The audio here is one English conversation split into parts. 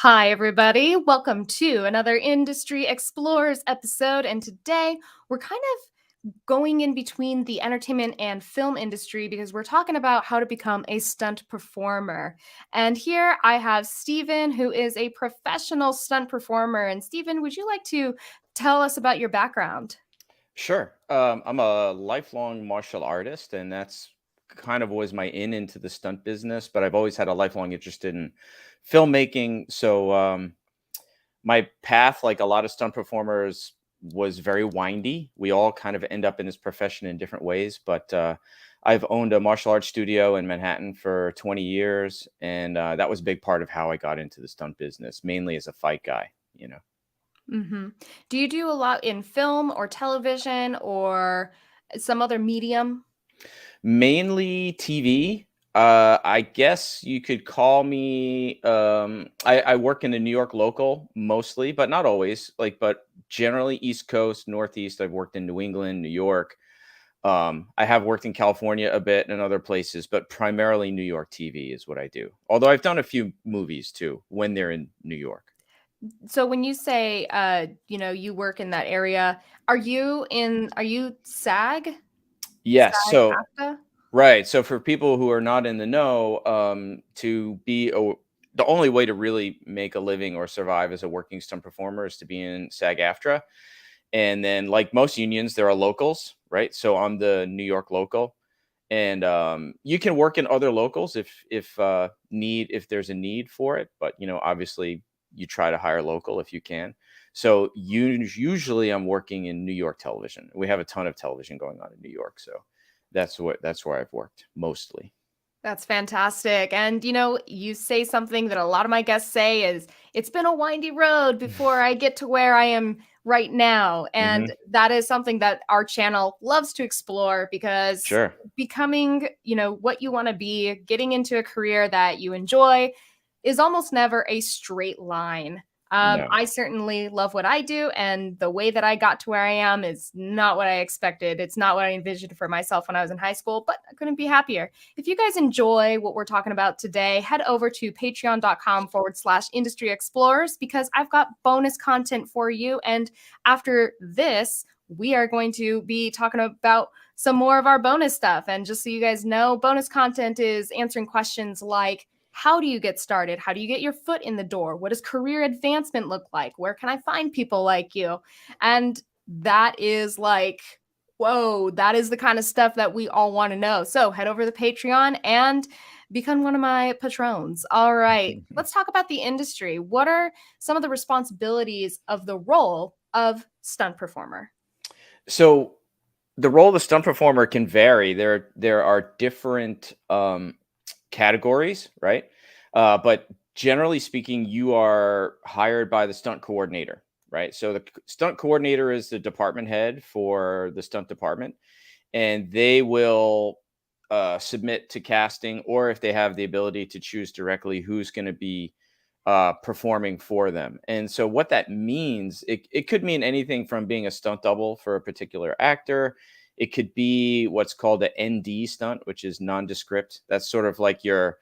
Hi, everybody. Welcome to another Industry Explorers episode. And today we're kind of going in between the entertainment and film industry because we're talking about how to become a stunt performer. And here I have Stephen, who is a professional stunt performer. And Stephen, would you like to tell us about your background? Sure. I'm a lifelong martial artist, and that's kind of was my into the stunt business. But I've always had a lifelong interest in filmmaking. So my path, like a lot of stunt performers, was very windy. We all kind of end up in this profession in different ways. But I've owned a martial arts studio in Manhattan for 20 years, and that was a big part of how I got into the stunt business, mainly as a fight guy. hmm Do you do a lot in film or television or some other medium? Mainly TV. I guess you could call me. I work in the New York local mostly, but not always. But generally East Coast, Northeast. I've worked in New England, New York. I have worked in California a bit and other places, but primarily New York TV is what I do. Although I've done a few movies too when they're in New York. So when you say, you work in that area, are you SAG? Yes. So SAG-AFTRA? right. So for people who are not in the know, to be the only way to really make a living or survive as a working stunt performer is to be in SAG-AFTRA. And then, like most unions, there are locals, right? So I'm the New York local, and you can work in other locals if there's a need for it. But obviously, you try to hire local if you can. So usually, I'm working in New York television. We have a ton of television going on in New York, so that's where I've worked mostly. That's fantastic. And you say something that a lot of my guests say is it's been a windy road before I get to where I am right now. And Hmm. that is something that our channel loves to explore because Sure. becoming, what you want to be, getting into a career that you enjoy is almost never a straight line. No. I certainly love what I do, and the way that I got to where I am is not what I expected. It's not what I envisioned for myself when I was in high school, but I couldn't be happier. If you guys enjoy what we're talking about today, head over to patreon.com/industry explorers because I've got bonus content for you. And after this, we are going to be talking about some more of our bonus stuff. And just so you guys know, bonus content is answering questions like, how do you get started? How do you get your foot in the door? What does career advancement look like? Where can I find people like you? And that is like Whoa, that is the kind of stuff that we all want to know. So head over to the Patreon and become one of my patrons. All right, let's talk about the industry. What are some of the responsibilities of the role of stunt performer? So the role of the stunt performer can vary. There are different categories, right? But generally speaking, you are hired by the stunt coordinator, right? So the stunt coordinator is the department head for the stunt department, and they will submit to casting, or if they have the ability to choose directly who's going to be performing for them. And so what that means, it could mean anything from being a stunt double for a particular actor. It could be what's called an ND stunt, which is nondescript. That's sort of like your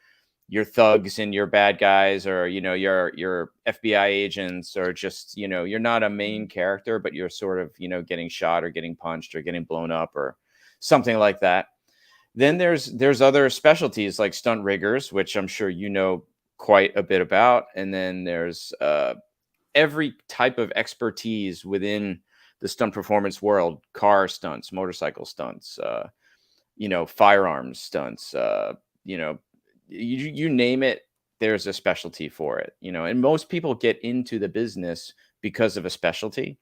thugs and your bad guys, or your FBI agents, or just you're not a main character, but you're sort of getting shot or getting punched or getting blown up or something like that. Then there's other specialties like stunt riggers, which I'm sure you know quite a bit about. And then there's every type of expertise within the stunt performance world: car stunts, motorcycle stunts, firearms stunts, you name it, there's a specialty for it. And most people get into the business because of a specialty.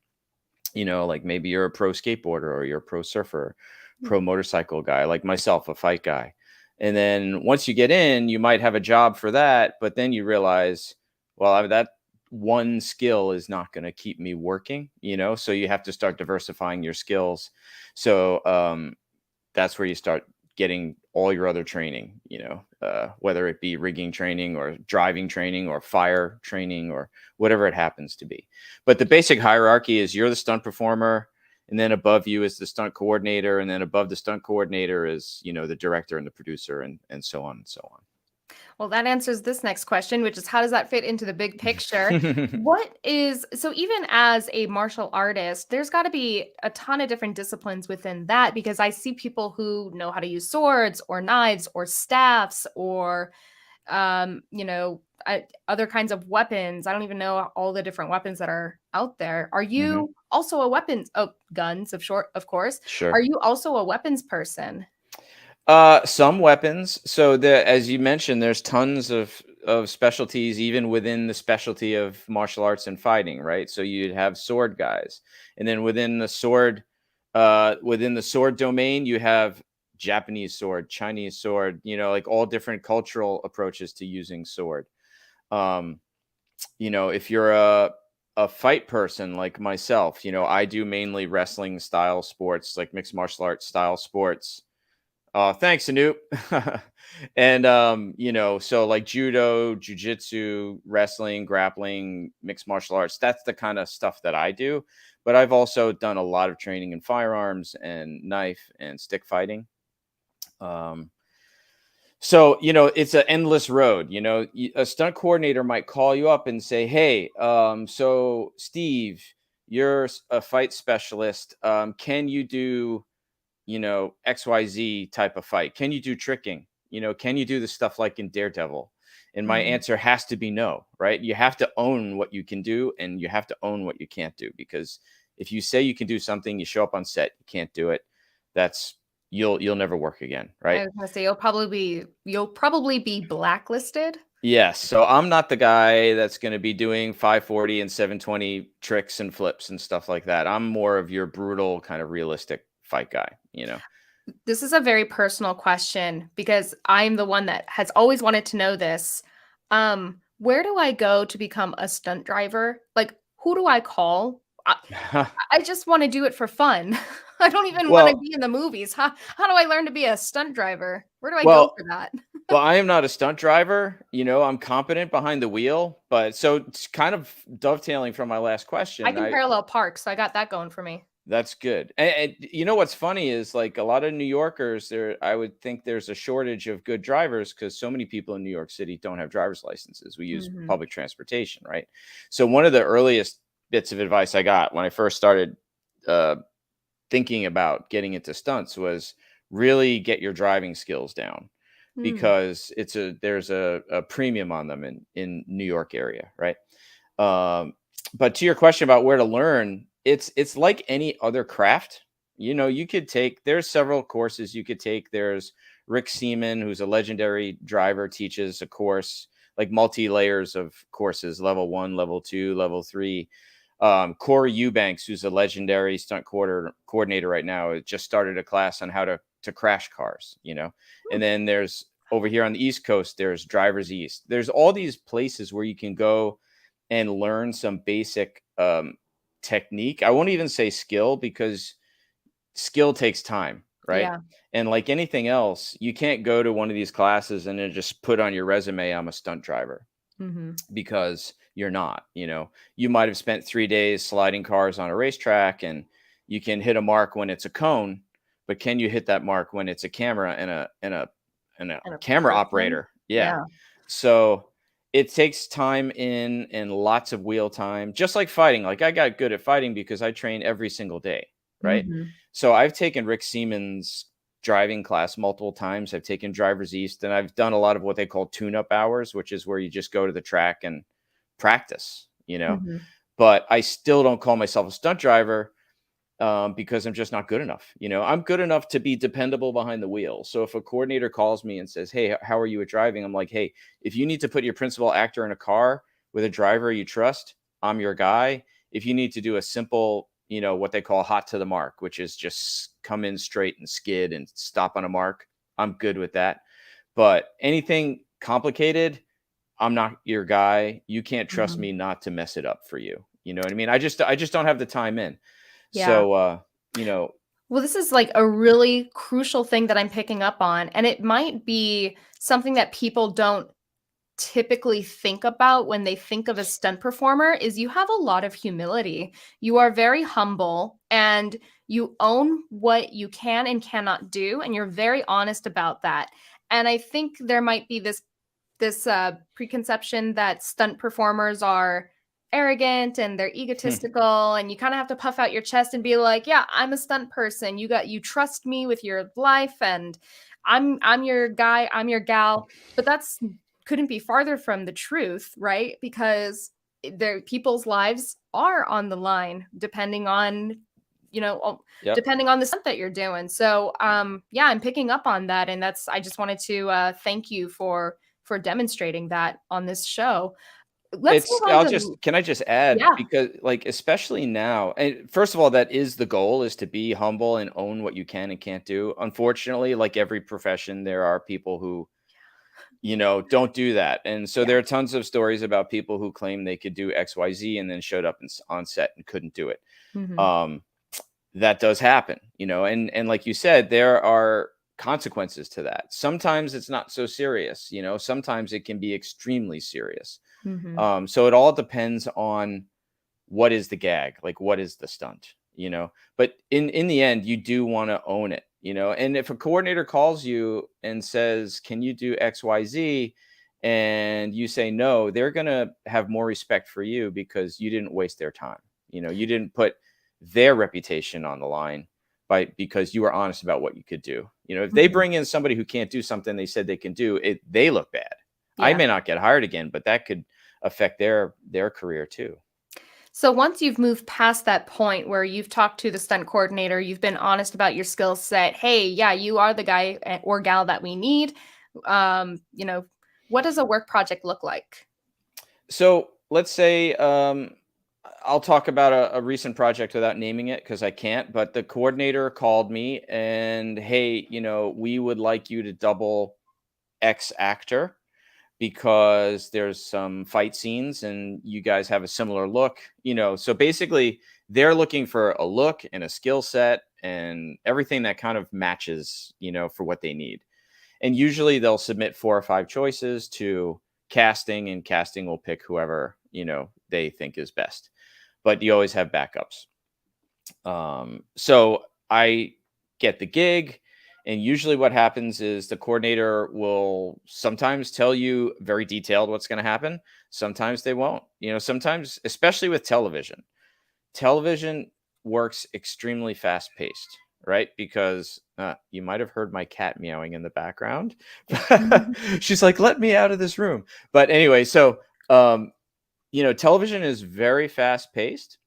Like maybe you're a pro skateboarder, or you're a pro surfer, pro motorcycle guy, like myself, a fight guy. And then once you get in, you might have a job for that, but then you realize, well, that one skill is not going to keep me working, so you have to start diversifying your skills. So that's where you start getting all your other training, whether it be rigging training or driving training or fire training or whatever it happens to be. But the basic hierarchy is you're the stunt performer, and then above you is the stunt coordinator, and then above the stunt coordinator is, the director and the producer, and so on and so on. Well, that answers this next question, which is how does that fit into the big picture? So even as a martial artist, there's got to be a ton of different disciplines within that, because I see people who know how to use swords or knives or staffs or other kinds of weapons. I don't even know all the different weapons that are out there. Are Hmm. you also a weapons? Oh, guns of course. Are Sure. you also a weapons person? Some weapons. So as you mentioned, there's tons of specialties even within the specialty of martial arts and fighting, right? So you'd have sword guys, and then within the sword domain, you have Japanese sword, Chinese sword, like all different cultural approaches to using sword. Um, if you're a fight person like myself, I do mainly wrestling style sports, like mixed martial arts style sports. Thanks, Anoop. And so like judo, jujitsu, wrestling, grappling, mixed martial arts, that's the kind of stuff that I do. But I've also done a lot of training in firearms and knife and stick fighting. Um, so, it's an endless road. A stunt coordinator might call you up and say, "Hey, so Steve, you're a fight specialist. Can you do XYZ type of fight? Can you do tricking? Can you do the stuff like in Daredevil?" And my Mm. answer has to be no, right? You have to own what you can do, and you have to own what you can't do, because if you say you can do something, you show up on set, you can't do it, that's you'll never work again, I right? was gonna say you'll probably be blacklisted. Yes. So I'm not the guy that's going to be doing 540 and 720 tricks and flips and stuff like that. I'm more of your brutal kind of realistic fight guy. This is a very personal question because I'm the one that has always wanted to know this. Where do I go to become a stunt driver? Like, who do I call? I just want to do it for fun. I don't even want to well, be in the movies. How do I learn to be a stunt driver? Where do I go well, for that? Well, I am not a stunt driver. I'm competent behind the wheel, but so it's kind of dovetailing from my last I question. can parallel park, so I got that going for me. That's good. And what's funny is, like, a lot of New Yorkers there, I would think there's a shortage of good drivers because so many people in New York City don't have driver's licenses. We use Mhm. public transportation, right? So one of the earliest bits of advice I got when I first started uh, thinking about getting into stunts was really get your driving skills down, Mm. because there's a premium on them in New York area, right? But to your question about where to learn, it's like any other craft. You know, you could take, there's several courses you could take. There's Rick Seaman, who's a legendary driver, teaches a course, like multi layers of courses, level 1, level 2, level 3. Corey Eubanks, who's a legendary stunt coordinator right now, just started a class on how to crash cars, you know. And then there's over here on the East Coast, there's Drivers East. There's all these places where you can go and learn some basic technique. I won't even say skill, because skill takes time, right? Yeah. And like anything else, you can't go to one of these classes and then just put on your resume, I'm a stunt driver, Mm-hmm. because you're not. You know, you might have spent 3 days sliding cars on a racetrack, and you can hit a mark when it's a cone, but can you hit that mark when it's a camera and a And a camera person. operator? Yeah. Yeah. So it takes time and lots of wheel time, just like fighting. Like I got good at fighting because I train every single day, right? Mm-hmm. So I've taken Rick Seaman's driving class multiple times. I've taken Drivers East, and I've done a lot of what they call tune-up hours, which is where you just go to the track and practice, you know. Mm-hmm. But I still don't call myself a stunt driver, because I'm just not good enough. You know, I'm good enough to be dependable behind the wheel. So if a coordinator calls me and says, "Hey, how are you at driving?" I'm like, "Hey, if you need to put your principal actor in a car with a driver you trust, I'm your guy. If you need to do a simple, you know, what they call hot to the mark, which is just come in straight and skid and stop on a mark, I'm good with that. But anything complicated, I'm not your guy. You can't trust Mm-hmm. me not to mess it up for you." You know what I mean? I just don't have the time in. Yeah. So you know, Well, this is like a really crucial thing that I'm picking up on. And it might be something that people don't typically think about when they think of a stunt performer is you have a lot of humility. You are very humble and you own what you can and cannot do, and you're very honest about that. And I think there might be this preconception that stunt performers are arrogant and they're egotistical, and you kind of have to puff out your chest and be like, yeah, I'm a stunt person, you trust me with your life, and I'm your guy, I'm your gal. But that's couldn't be farther from the truth, right? Because their people's lives are on the line depending on, you know, yep. depending on the stunt that you're doing. So yeah, I'm picking up on that, and that's, I just wanted to thank you for demonstrating that on this show. Let's It's move on I'll to, just Can I just add, yeah. because like especially now, and first of all, that is the goal, is to be humble and own what you can and can't do. Unfortunately, like every profession, there are people who, you know, don't do that. And so Yeah. there are tons of stories about people who claim they could do XYZ and then showed up on set and couldn't do it. Hmm. Um, that does happen, you know, and like you said, there are consequences to that. Sometimes it's not so serious, you know, sometimes it can be extremely serious. Hmm. So it all depends on what is the gag, like what is the stunt, you know. But in the end, you do want to own it, you know. And if a coordinator calls you and says, "Can you do XYZ?" and you say no, they're gonna have more respect for you because you didn't waste their time. You know, you didn't put their reputation on the line because you were honest about what you could do. You know, if they Hmm. bring in somebody who can't do something they said they can do, they look bad. I Yeah. may not get hired again, but that could affect their career too. So once you've moved past that point where you've talked to the stunt coordinator, you've been honest about your skill set. Hey, yeah, you are the guy or gal that we need. You know, what does a work project look like? So let's say I'll talk about a recent project without naming it because I can't. But the coordinator called me and, hey, you know, we would like you to double X actor because there's some fight scenes and you guys have a similar look. You know, so basically they're looking for a look and a skill set and everything that kind of matches, you know, for what they need. And usually they'll submit 4 or 5 choices to casting, and casting will pick whoever, you know, they think is best. But you always have backups. So I get the gig, and usually what happens is the coordinator will sometimes tell you very detailed what's going to happen. Sometimes they won't. You know, sometimes, especially with television works extremely fast paced, right? Because you might have heard my cat meowing in the background. She's like, "Let me out of this room." But anyway, so you know, television is very fast paced.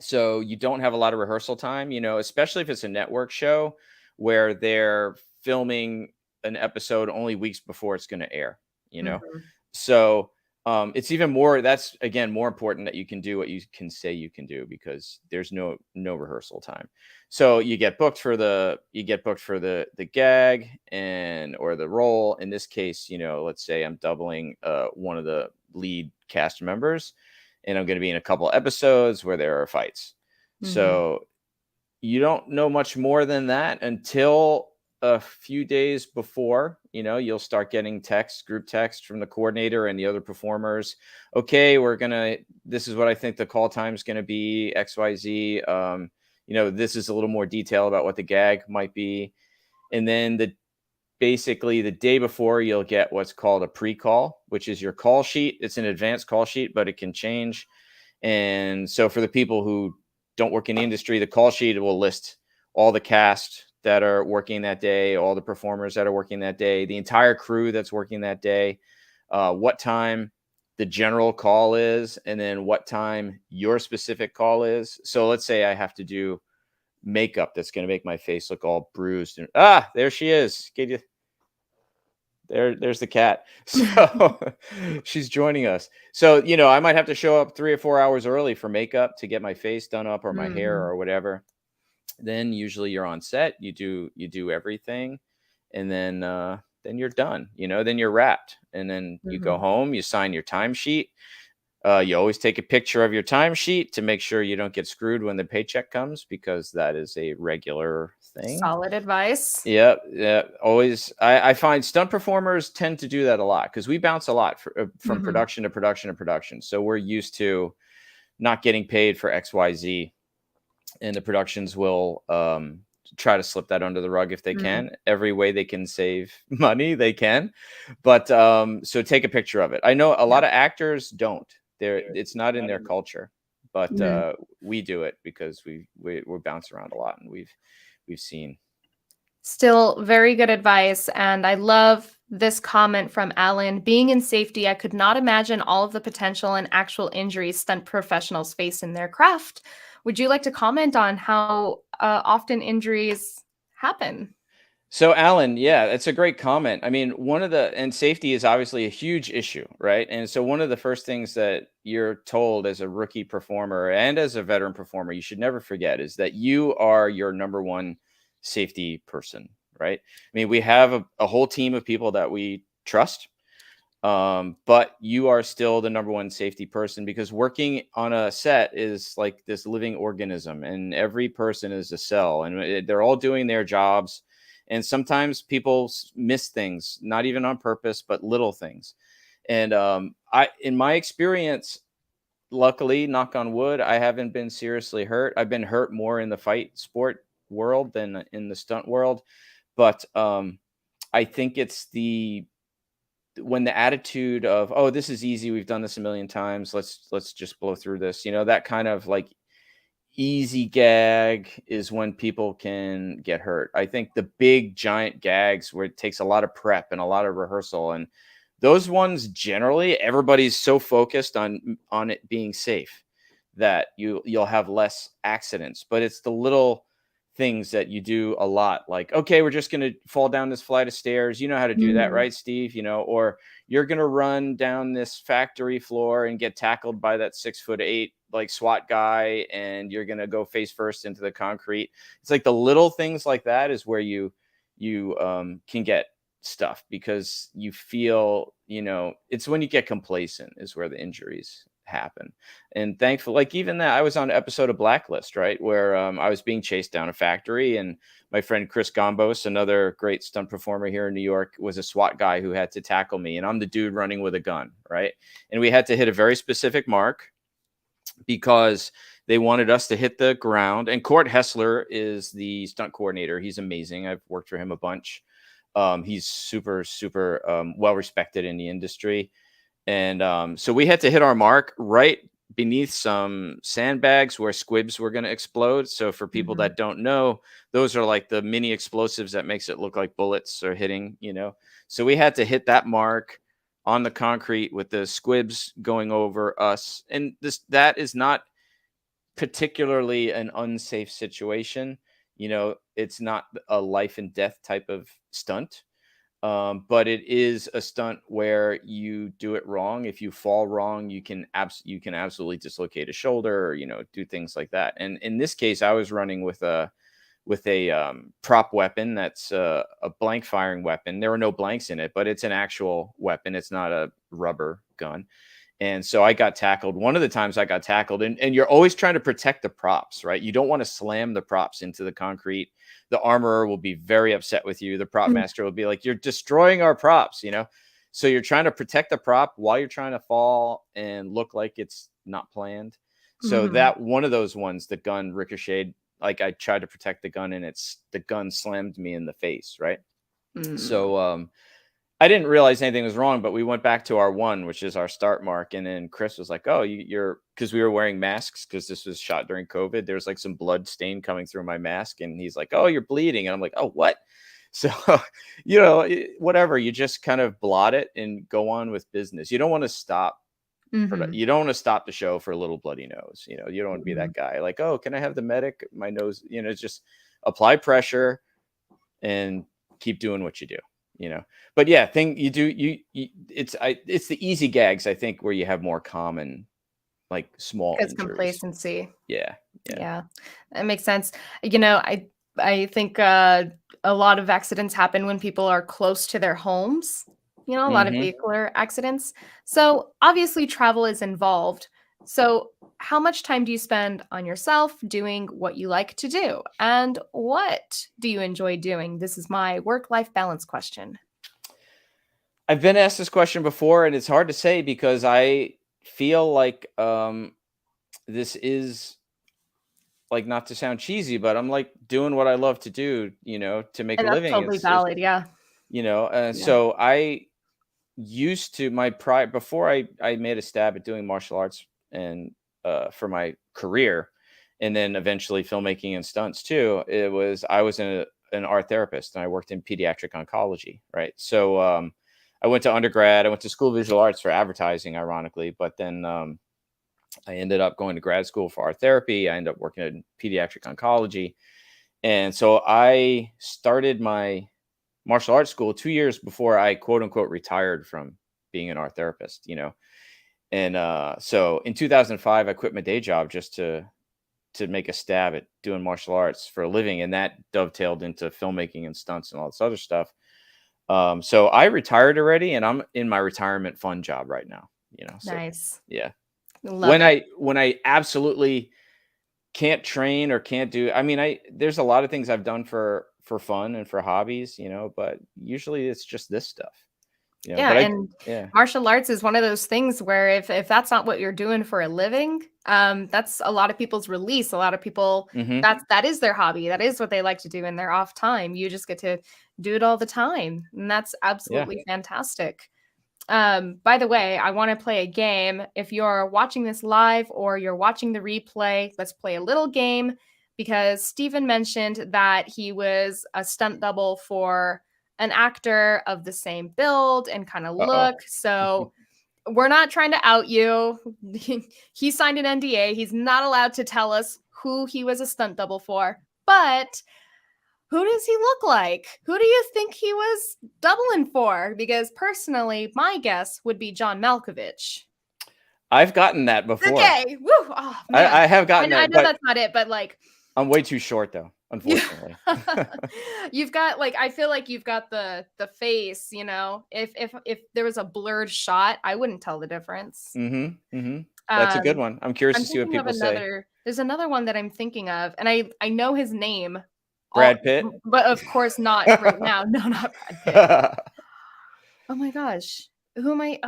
So you don't have a lot of rehearsal time, especially if it's a network show where they're filming an episode only weeks before it's going to air, you know? Mhm. So it's even more, that's again, more important that you can do what you can say you can do because there's no rehearsal time. So you get booked for the gag or the role. In this case, let's say I'm doubling one of the lead cast members and I'm going to be in a couple episodes where there are fights. Mhm. So you don't know much more than that until a few days before. You'll start getting group text from the coordinator and the other performers. Okay, this is what I think the call time is going to be, XYZ. This is a little more detail about what the gag might be. And then basically the day before, you'll get what's called a pre-call, which is your call sheet. It's an advanced call sheet, but it can change. And so for the people who don't work in the industry, the call sheet will list all the cast that are working that day, all the performers that are working that day, the entire crew that's working that day, what time the general call is, and then what time your specific call is. So let's say I have to do makeup that's going to make my face look all bruised. And, there she is. There's the cat. So she's joining us. So, I might have to show up 3 or 4 hours early for makeup to get my face done up or my hair Mhm. or whatever. Then usually you're on set, you do everything, and then you're done, then you're wrapped. And then you go Mhm. home, you sign your timesheet. You always take a picture of your timesheet to make sure you don't get screwed when the paycheck comes because that is a regular thing. Solid advice. Yeah, yeah, always. I find stunt performers tend to do that a lot because we bounce a lot from Mhm. production to production to production. So we're used to not getting paid for XYZ, and the productions will try to slip that under the rug if they Mm. can. Every way they can save money, they can. But so take a picture of it. I know a Yeah. lot of actors don't. It's not in their culture, but Mm. we do it because we bounce around a lot, and we've seen. Still very good advice. And I love this comment from Alan. Being in safety, I could not imagine all of the potential and actual injuries stunt professionals face in their craft. Would you like to comment on how often injuries happen? So, Alan, yeah, that's a great comment. I mean, and safety is obviously a huge issue, right? And so, one of the first things that you're told as a rookie performer and as a veteran performer, you should never forget is that you are your number one safety person, right? I mean, we have a whole team of people that we trust, but you are still the number one safety person because working on a set is like this living organism, and every person is a cell, and they're all doing their jobs. And sometimes people miss things, not even on purpose, but little things. And in my experience, luckily, knock on wood, I haven't been seriously hurt. I've been hurt more in the fight sport world than in the stunt world, but I think it's when the attitude of, oh, this is easy, we've done this a million times, let's just blow through this, that kind of like easy gag is when people can get hurt. I think the big giant gags where it takes a lot of prep and a lot of rehearsal, and those ones, generally everybody's so focused on it being safe that you'll have less accidents. But it's the little things that you do a lot, like, okay, we're just going to fall down this flight of stairs, you know how to do that, Mm. right, Steve? Or you're going to run down this factory floor and get tackled by that 6'8" like SWAT guy, and you're going to go face first into the concrete. It's like the little things like that is where you can get stuff because you feel, it's when you get complacent is where the injuries happen. And thankfully, like, even that, I was on an episode of Blacklist, right, where I was being chased down a factory, and my friend Chris Gombos, another great stunt performer here in New York, was a SWAT guy who had to tackle me, and I'm the dude running with a gun, right? And we had to hit a very specific mark because they wanted us to hit the ground. And Court Hessler is the stunt coordinator. He's amazing. I've worked for him a bunch. He's super, super well respected in the industry. And so we had to hit our mark right beneath some sandbags where squibs were going to explode. So for people Mhm. that don't know, those are like the mini explosives that makes it look like bullets are hitting. So we had to hit that mark on the concrete with the squibs going over us. And that is not particularly an unsafe situation. It's not a life and death type of stunt. But it is a stunt where you do it wrong. If you fall wrong, you can absolutely dislocate a shoulder, or do things like that. And in this case, I was running with a prop weapon that's a blank firing weapon. There were no blanks in it, but it's an actual weapon. It's not a rubber gun. And so I got tackled. One of the times I got tackled, and you're always trying to protect the props, right? You don't want to slam the props into the concrete. The armorer will be very upset with you. The prop master will be like, "You're destroying our props." So you're trying to protect the prop while you're trying to fall and look like it's not planned. So Mhm. that one of those ones, the gun ricocheted. Like, I tried to protect the gun, and the gun slammed me in the face, right? Mm. So I didn't realize anything was wrong, but we went back to our one, which is our start mark. And then Chris was like, "Oh, you're," because we were wearing masks because this was shot during COVID. There's like some blood stain coming through my mask. And he's like, "Oh, you're bleeding." And I'm like, "Oh, what?" So, whatever, you just kind of blot it and go on with business. You don't want to stop. Mhm. You don't want to stop the show for a little bloody nose. You don't want to be that Mhm. guy like, "Oh, can I have the medic? My nose," just apply pressure and keep doing what you do, you know. But yeah, thing you do you it's the easy gags, I think, where you have more common, like, small Because injuries. complacency. Yeah, yeah. Yeah, that makes sense. I think, a lot of accidents happen when people are close to their homes, a lot of Mhm. vehicular accidents. So, obviously, travel is involved. So, how much time do you spend on yourself doing what you like to do? And what do you enjoy doing? This is my work-life balance question. I've been asked this question before, and it's hard to say because I feel like, this is, like, not to sound cheesy, but I'm, like, doing what I love to do, to make a And that's living. totally It's valid, yeah. Yeah. so I used to my pride before I made a stab at doing martial arts and for my career, and then eventually filmmaking and stunts too. I was an art therapist, and I worked in pediatric oncology, right? So I went to undergrad. I went to school of visual arts for advertising, ironically, but then I ended up going to grad school for art therapy. I ended up working in pediatric oncology, and so I started my martial arts school 2 years before I, quote unquote, retired from being an art therapist. And so in 2005, I quit my day job just to make a stab at doing martial arts for a living, and that dovetailed into filmmaking and stunts and all this other stuff. So I retired already, and I'm in my retirement fund job right now. So Nice. yeah. Love When it. I absolutely can't train or can't do, I mean, there's a lot of things I've done for fun and for hobbies, but usually it's just this stuff. Yeah, But and yeah. martial arts is one of those things where if that's not what you're doing for a living, that's a lot of people's release. A lot of people Mhm. that is their hobby. That is what they like to do in their off time. You just get to do it all the time, and that's Yeah. absolutely fantastic. By the way, I want to play a game. If you're watching this live or you're watching the replay, let's play a little game because Stephen mentioned that he was a stunt double for an actor of the same build and kind of Uh-oh. look. So we're not trying to out you. He signed an NDA. He's not allowed to tell us who he was a stunt double for. But who does he look like? Who do you think he was doubling for? Because personally, my guess would be John Malkovich. I've gotten that before. Okay. Woo. Oh man. I have I, gotten I that, know but that's not it, but like I'm way too short though, yeah. unfortunately. You've got like I feel like you've got the face. If there was a blurred shot, I wouldn't tell the difference. Mhm. Mhm. That's a good Um one. I'm curious I'm to see what thinking of people say. another there's another one that I'm thinking of, and I know his name, all Brad Pitt? but of course not right now. No, not Brad Pitt. Oh my gosh. Who am I?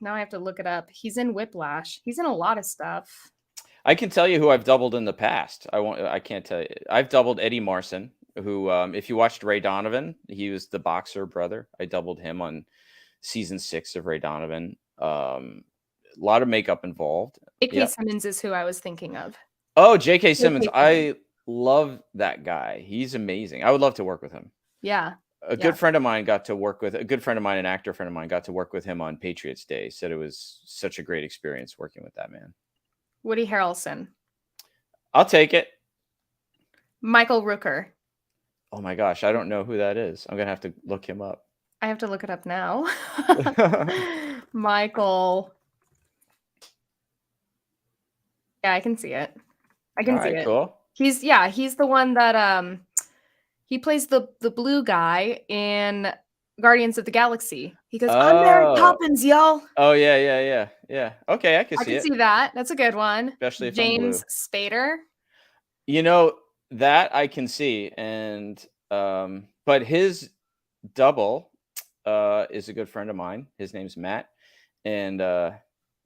Now I have to look it up. He's in Whiplash. He's in a lot of stuff. I can tell you who I've doubled in the past. I can't tell you. I've doubled Eddie Marson, who, if you watched Ray Donovan, he was the boxer brother. I doubled him on season 6 of Ray Donovan. A lot of makeup involved. A.K. Yep. Simmons is who I was thinking of. Oh, J.K. Simmons. J.K. Simmons. I love that guy. He's amazing. I would love to work with him. Yeah. A Yeah. good friend of mine got to work with a good friend of mine, an actor friend of mine, got to work with him on Patriots Day. Said it was such a great experience working with that man. Woody Harrelson. I'll take it. Michael Rooker. Oh my gosh, I don't know who that is. I'm gonna have to look him up. I have to look it up now. Michael. Yeah, I can see it. I All can see right, it. cool. He's the one that he plays the blue guy in Guardians of the Galaxy. He goes, "I'm Mary Oh, Poppins, y'all." oh yeah, yeah, yeah, yeah. Okay, I can I see can it, see that. That's a good one. especially if I'm blue. James Spader. You know, that I can see, and but his double is a good friend of mine. His name's Matt, and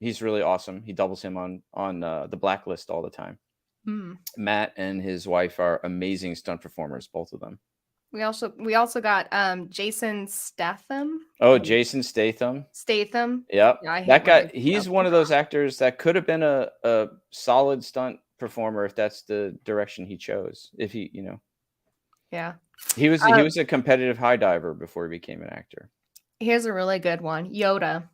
he's really awesome. He doubles him on the Blacklist all the time. Hmm. Matt and his wife are amazing stunt performers, both of them. We also got Jason Statham. Oh, Jason Statham. Statham. Yep. Yeah, I hate That when I guy, do that. he's one of those actors that could have been a solid stunt performer if that's the direction he chose. If he, Yeah. he was a competitive high diver before he became an actor. Here's a really good one. Yoda.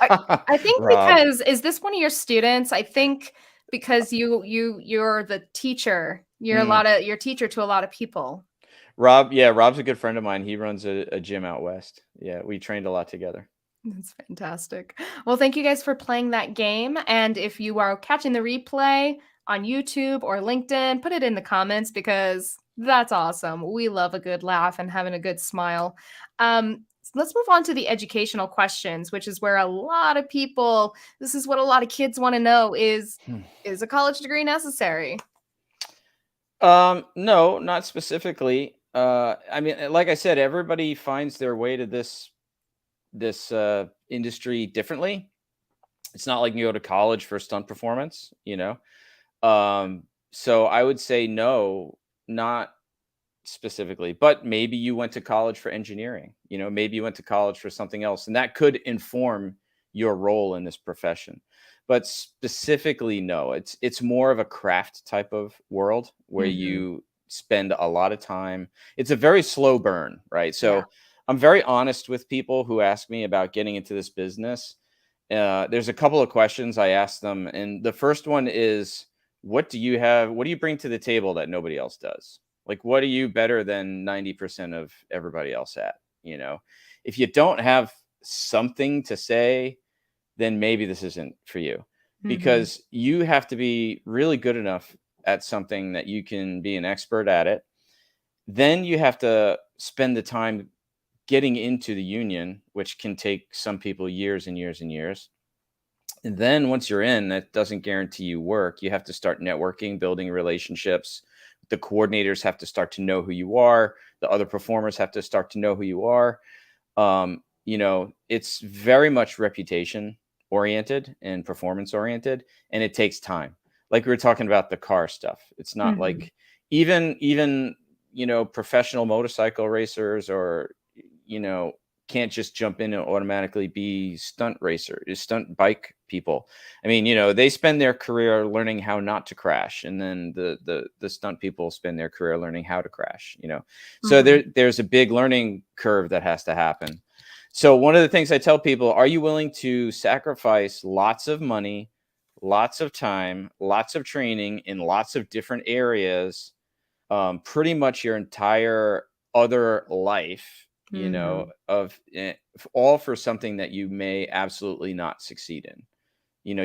I think Rob. because is this one of your students? I think because you're the teacher. Mm. You're teacher to a lot of people. Rob, yeah, Rob's a good friend of mine. He runs a gym out west. Yeah, we trained a lot together. That's fantastic. Well, thank you guys for playing that game. And if you are catching the replay on YouTube or LinkedIn, put it in the comments because that's awesome. We love a good laugh and having a good smile. So let's move on to the educational questions, which is where a lot of people, this is what a lot of kids want to know is a college degree necessary? No, not specifically. I mean, like I said, everybody finds their way to this industry differently. It's not like you go to college for stunt performance. So I would say no, not specifically, but maybe you went to college for engineering, maybe you went to college for something else, and that could inform your role in this profession. But specifically, no, it's more of a craft type of world where Hmm. you spend a lot of time. It's a very slow burn, right? Yeah. So I'm very honest with people who ask me about getting into this business. There's a couple of questions I ask them, and the first one is, what do you have? What do you bring to the table that nobody else does? Like, what are you better than 90% of everybody else at? If you don't have something to say, then maybe this isn't for you, Hmm. because you have to be really good enough at something that you can be an expert at it. Then you have to spend the time getting into the union, which can take some people years and years and years. And then once you're in, that doesn't guarantee you work. You have to start networking, building relationships. The coordinators have to start to know who you are. The other performers have to start to know who you are. It's very much reputation oriented and performance oriented, and it takes time. Like we were talking about the car stuff. It's not Hmm. like even professional motorcycle racers or you know can't just jump in and automatically be stunt bike people. I mean, they spend their career learning how not to crash, and then the stunt people spend their career learning how to crash. So Hmm. there's a big learning curve that has to happen. So one of the things I tell people, are you willing to sacrifice lots of money, lots of time, lots of training in lots of different areas, pretty much your entire other life, Hmm. all for something that you may absolutely not succeed in?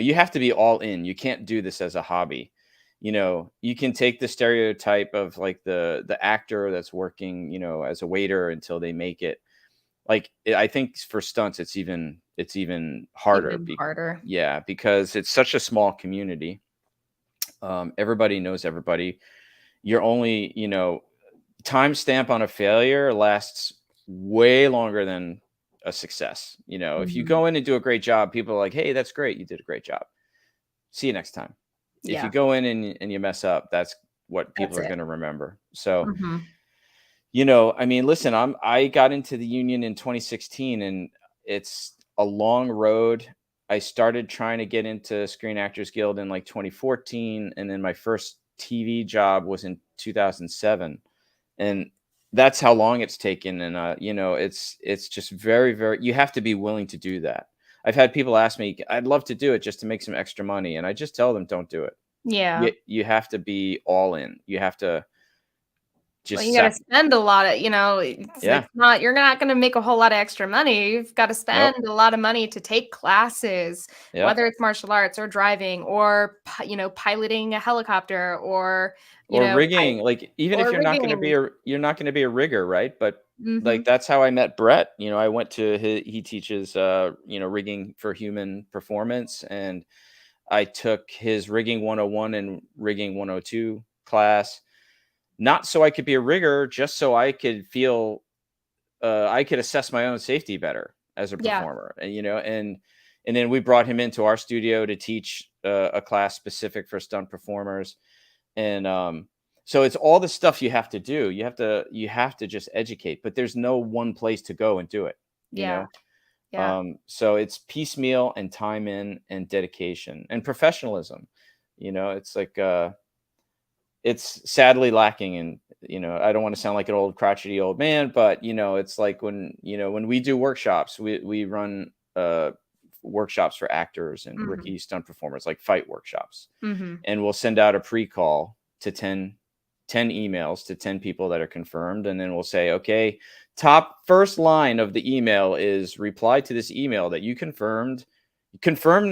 You have to be all in. You can't do this as a hobby. You can take the stereotype of like the actor that's working, as a waiter until they make it. Like, I think for stunts, it's even harder. Even harder. Yeah, because it's such a small community. Everybody knows everybody. You're only, timestamp on a failure lasts way longer than a success. If you Hmm. go in and do a great job, people are like, "Hey, that's great. You did a great job. See you next time." If you Yeah, go in and you mess up, that's what people that's are it. going to remember. So, Hmm. I mean, listen, I got into the union in 2016, and it's a long road. I started trying to get into Screen Actors Guild in like 2014, and then my first TV job was in 2007. And that's how long it's taken. And it's just very, very, you have to be willing to do that. I've had people ask me, I'd love to do it just to make some extra money, and I just tell them, don't do it. Yeah. You have to be all in. You have to Well, just you gotta sac spend a lot of, it's Yeah. not you're not gonna make a whole lot of extra money. You've gotta spend Nope. a lot of money to take classes, Yep. whether it's martial arts or driving or piloting a helicopter or, you Or know, pi rigging, like, even if or rigging. you're not gonna be a rigger, right? But, like, Mhm. that's how I met Brett. I went to he teaches, rigging for human performance, and I took his rigging 101 and rigging 102 class, not so I could be a rigger, just so I could feel, I could assess my own safety better as a Yeah. performer, and then we brought him into our studio to teach, a class specific for stunt performers, and so it's all the stuff you have to do. You have to just educate, but there's no one place to go and do it. You Yeah. know, Yeah. so it's piecemeal and time in and dedication and professionalism. It's like, it's sadly lacking in, I don't want to sound like an old crotchety old man, but it's like when we do workshops, we run workshops for actors and Mhm. rookie stunt performers, like fight workshops, Mhm. and we'll send out a pre-call to 10 emails to 10 people that are confirmed, and then we'll say, okay, top first line of the email is reply to this email that you confirm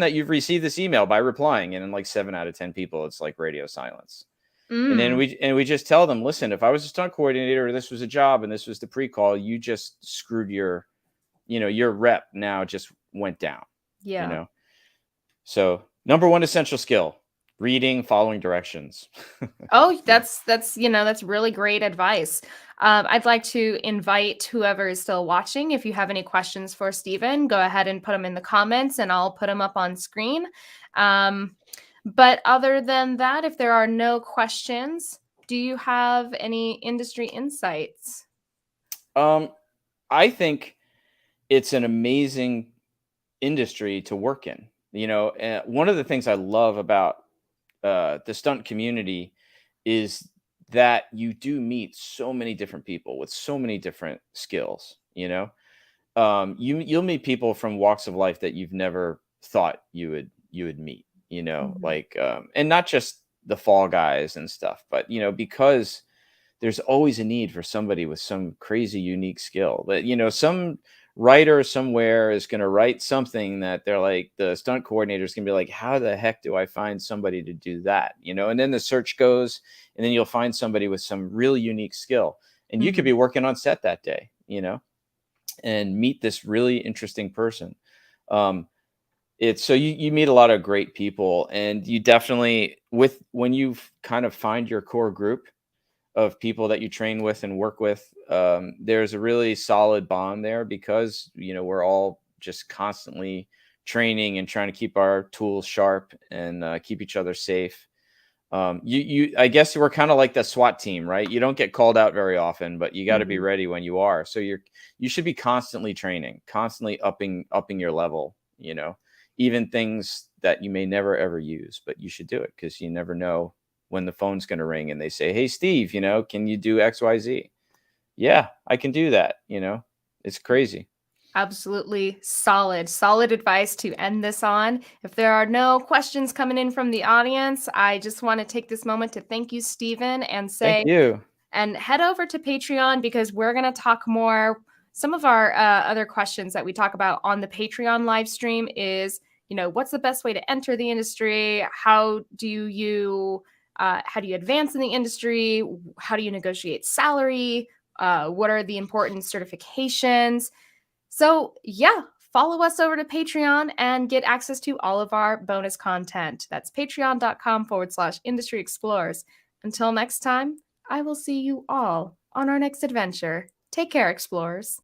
that you've received this email by replying, and then like 7 out of 10 people, it's like radio silence. And then Mm. we just tell them, listen, if I was a stunt coordinator, this was a job, and this was the pre-call, you just screwed your rep now just went down, you Yeah. know. So number one essential skill: reading, following directions. Oh, that's really great advice. I'd like to invite whoever is still watching. If you have any questions for Stephen, go ahead and put them in the comments, and I'll put them up on screen. Um, but other than that, if there are no questions, do you have any industry insights? um, I think it's an amazing industry to work in. One of the things I love about, the stunt community is that you do meet so many different people with so many different skills. You'll meet people from walks of life that you've never thought you would meet. Mhm. Like, and not just the fall guys and stuff, but because there's always a need for somebody with some crazy unique skill that, some writer somewhere is going to write something that they're like, the stunt coordinator is going to be like, how the heck do I find somebody to do that? And then the search goes, and then you'll find somebody with some really unique skill, and you could Mhm. be working on set that day, and meet this really interesting person. um it's so you meet a lot of great people, and you definitely, with when you kind of find your core group of people that you train with and work with, there's a really solid bond there, because we're all just constantly training and trying to keep our tools sharp and, keep each other safe. I guess we're kind of like the SWAT team, right? You don't get called out very often, but you got to be Mhm. ready when you are. So you should be constantly training, constantly upping your level. Even things that you may never ever use, but you should do it, because you never know when the phone's going to ring and they say, "Hey, Steve, can you do XYZ?" Yeah, I can do that. It's crazy. Absolutely solid, solid advice to end this on. If there are no questions coming in from the audience, I just want to take this moment to thank you, Stephen, and Thank say, you. and head over to Patreon because we're going to talk more. Some of our other questions that we talk about on the Patreon live stream is, what's the best way to enter the industry? How do you advance in the industry? How do you negotiate salary? What are the important certifications? So, yeah, follow us over to Patreon and get access to all of our bonus content. That's patreon.com/industry explorers. Until next time, I will see you all on our next adventure. Take care, explorers.